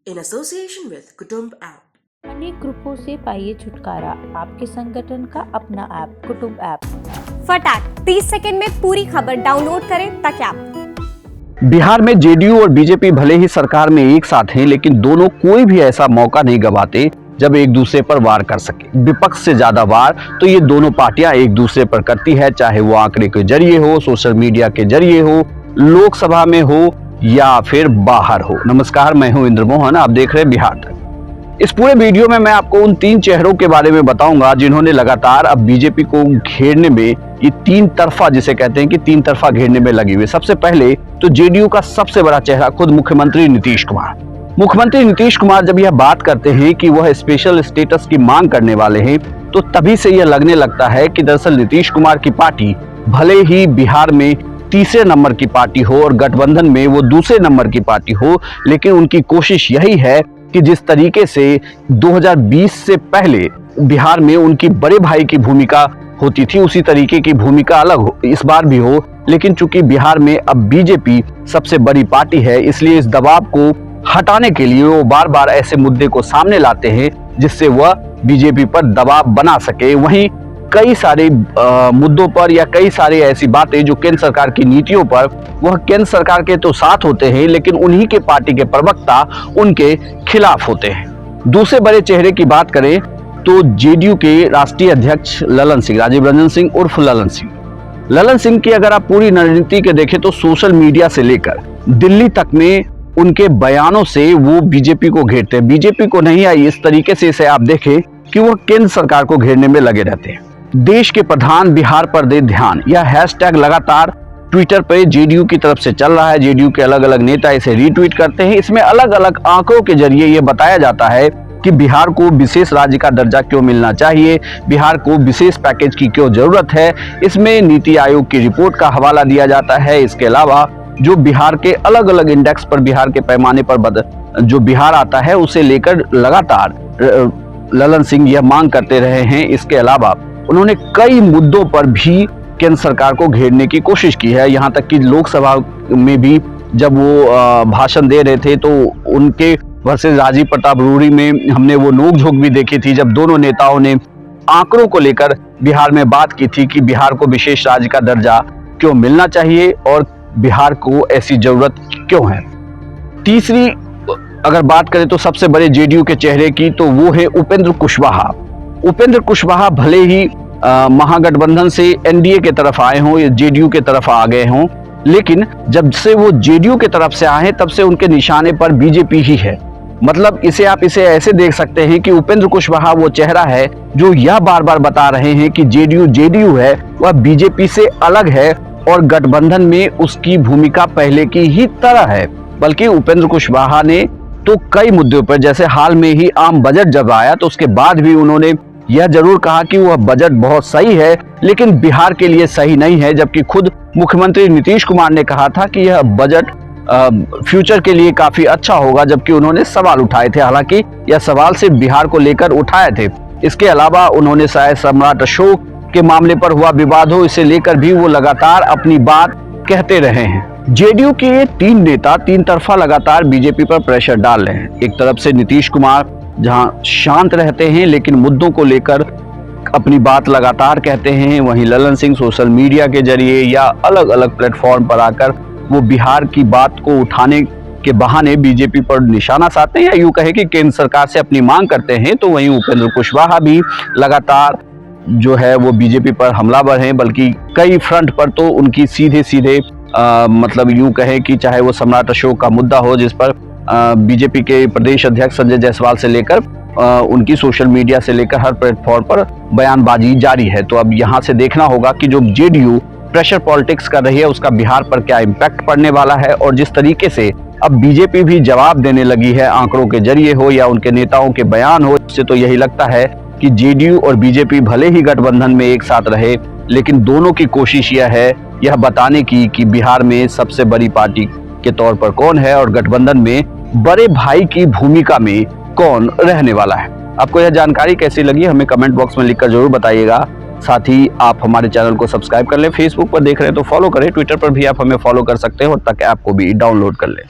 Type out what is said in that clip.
in association with Kutumb app. अनेक ग्रुपों से पाइए छुटकारा, आपके संगठन का अपना ऐप कुटुंब ऐप। फटाक 30 सेकंड में पूरी खबर डाउनलोड करें ताकि आप। बिहार में जेडीयू और बीजेपी भले ही सरकार में एक साथ हैं, लेकिन दोनों कोई भी ऐसा मौका नहीं गवाते जब एक दूसरे पर वार कर सके। विपक्ष से ज्यादा वार तो ये दोनों पार्टियां एक दूसरे पर करती है, चाहे वो आंकड़े के जरिए हो, सोशल मीडिया के जरिए हो, लोकसभा में हो या फिर बाहर हो। नमस्कार, मैं हूं इंद्र मोहन, आप देख रहे हैं बिहार तक। इस पूरे वीडियो में मैं आपको उन तीन चेहरों के बारे में बताऊंगा जिन्होंने लगातार अब बीजेपी को घेरने में, ये तीन तरफा जिसे कहते हैं कि तीन तरफा घेरने में लगी हुई। सबसे पहले तो जेडीयू का सबसे बड़ा चेहरा खुद मुख्यमंत्री नीतीश कुमार। मुख्यमंत्री नीतीश कुमार जब यह बात करते हैं कि वह स्पेशल स्टेटस की मांग करने वाले हैं, तो तभी से यह लगने लगता है कि दरअसल नीतीश कुमार की पार्टी भले ही बिहार में तीसरे नंबर की पार्टी हो और गठबंधन में वो दूसरे नंबर की पार्टी हो, लेकिन उनकी कोशिश यही है कि जिस तरीके से 2020 से पहले बिहार में उनकी बड़े भाई की भूमिका होती थी, उसी तरीके की भूमिका अलग हो इस बार भी हो। लेकिन चूंकि बिहार में अब बीजेपी सबसे बड़ी पार्टी है, इसलिए इस दबाव को हटाने के लिए वो बार बार ऐसे मुद्दे को सामने लाते हैं जिससे वह बीजेपी पर दबाव बना सके। वहीं कई सारे मुद्दों पर या कई सारे ऐसी बातें जो केंद्र सरकार की नीतियों पर, वह केंद्र सरकार के तो साथ होते हैं, लेकिन उन्हीं के पार्टी के प्रवक्ता उनके खिलाफ होते हैं। दूसरे बड़े चेहरे की बात करें तो जेडीयू के राष्ट्रीय अध्यक्ष ललन सिंह, राजीव रंजन सिंह उर्फ ललन सिंह। ललन सिंह की अगर आप पूरी रणनीति के देखें तो सोशल मीडिया से लेकर दिल्ली तक में उनके बयानों से वो बीजेपी को घेरते हैं। बीजेपी को नहीं आई इस तरीके से इसे आप देखें कि वो केंद्र सरकार को घेरने में लगे रहते हैं। देश के प्रधान बिहार पर दे ध्यान, यह हैशटैग लगातार ट्विटर पे जेडीयू की तरफ से चल रहा है। जेडीयू के अलग अलग नेता इसे रीट्वीट करते हैं। इसमें अलग अलग आंकड़ों के जरिए यह बताया जाता है कि बिहार को विशेष राज्य का दर्जा क्यों मिलना चाहिए, बिहार को विशेष पैकेज की क्यों जरूरत है। इसमें नीति आयोग की रिपोर्ट का हवाला दिया जाता है। इसके अलावा जो बिहार के अलग अलग इंडेक्स पर, बिहार के पैमाने पर जो बिहार आता है, उसे लेकर लगातार ललन सिंह यह मांग करते रहे हैं। इसके अलावा उन्होंने कई मुद्दों पर भी केंद्र सरकार को घेरने की कोशिश की है। यहाँ तक कि लोकसभा में भी जब वो भाषण दे रहे थे तो उनके वर्सेस राजीव प्रताप रूड़ी में हमने वो नोकझोंक भी देखी थी, जब दोनों नेताओं ने आंकड़ों को लेकर बिहार में बात की थी कि बिहार को विशेष राज्य का दर्जा क्यों मिलना चाहिए और बिहार को ऐसी जरूरत क्यों है। तीसरी अगर बात करें तो सबसे बड़े जेडीयू के चेहरे की, तो वो है उपेंद्र कुशवाहा। उपेंद्र कुशवाहा भले ही महागठबंधन से एनडीए के तरफ आए हों या जेडीयू के तरफ आ गए हों, लेकिन जब से वो जेडीयू के तरफ से आए तब से उनके निशाने पर बीजेपी ही है। मतलब आप इसे ऐसे देख सकते हैं कि उपेंद्र कुशवाहा वो चेहरा है जो यह बार बार बता रहे हैं कि जेडीयू है, वह बीजेपी से अलग है और गठबंधन में उसकी भूमिका पहले की ही तरह है। बल्कि उपेंद्र कुशवाहा ने तो कई मुद्दों पर, जैसे हाल में ही आम बजट जब आया तो उसके बाद भी उन्होंने यह जरूर कहा कि वह बजट बहुत सही है, लेकिन बिहार के लिए सही नहीं है। जबकि खुद मुख्यमंत्री नीतीश कुमार ने कहा था कि यह बजट फ्यूचर के लिए काफी अच्छा होगा, जबकि उन्होंने सवाल उठाए थे। हालांकि यह सवाल सिर्फ बिहार को लेकर उठाए थे। इसके अलावा उन्होंने शायद सम्राट अशोक के मामले पर हुआ विवाद हो, इसे लेकर भी वो लगातार अपनी बात कहते रहे हैं। जेडीयू के ये तीन नेता तीन तरफा लगातार बीजेपी पर प्रेशर डाल रहे हैं। एक तरफ से नीतीश कुमार जहां शांत रहते हैं लेकिन मुद्दों को लेकर अपनी बात लगातार कहते हैं, वहीं ललन सिंह सोशल मीडिया के जरिए या अलग अलग प्लेटफॉर्म पर आकर वो बिहार की बात को उठाने के बहाने बीजेपी पर निशाना साधते हैं या यूं कहे कि केंद्र सरकार से अपनी मांग करते हैं। तो वहीं उपेंद्र कुशवाहा भी लगातार जो है वो बीजेपी पर हमलावर हैं, बल्कि कई फ्रंट पर तो उनकी सीधे मतलब यूं कहे कि चाहे वो सम्राट अशोक का मुद्दा हो, जिस पर बीजेपी के प्रदेश अध्यक्ष संजय जायसवाल से लेकर उनकी सोशल मीडिया से लेकर हर प्लेटफॉर्म पर बयानबाजी जारी है। तो अब यहाँ से देखना होगा कि जो जेडीयू प्रेशर पॉलिटिक्स कर रही है उसका बिहार पर क्या इम्पैक्ट पड़ने वाला है। और जिस तरीके से अब बीजेपी भी जवाब देने लगी है, आंकड़ों के जरिए हो या उनके नेताओं के बयान हो, इससे तो यही लगता है कि जेडीयू और बीजेपी भले ही गठबंधन में एक साथ रहे, लेकिन दोनों की कोशिश यह है यह बताने की कि बिहार में सबसे बड़ी पार्टी के तौर पर कौन है और गठबंधन में बड़े भाई की भूमिका में कौन रहने वाला है। आपको यह जानकारी कैसी लगी हमें कमेंट बॉक्स में लिखकर जरूर बताइएगा। साथ ही आप हमारे चैनल को सब्सक्राइब कर लें। फेसबुक पर देख रहे हैं तो फॉलो करें, ट्विटर पर भी आप हमें फॉलो कर सकते हैं और तक ऐप को भी डाउनलोड कर लें।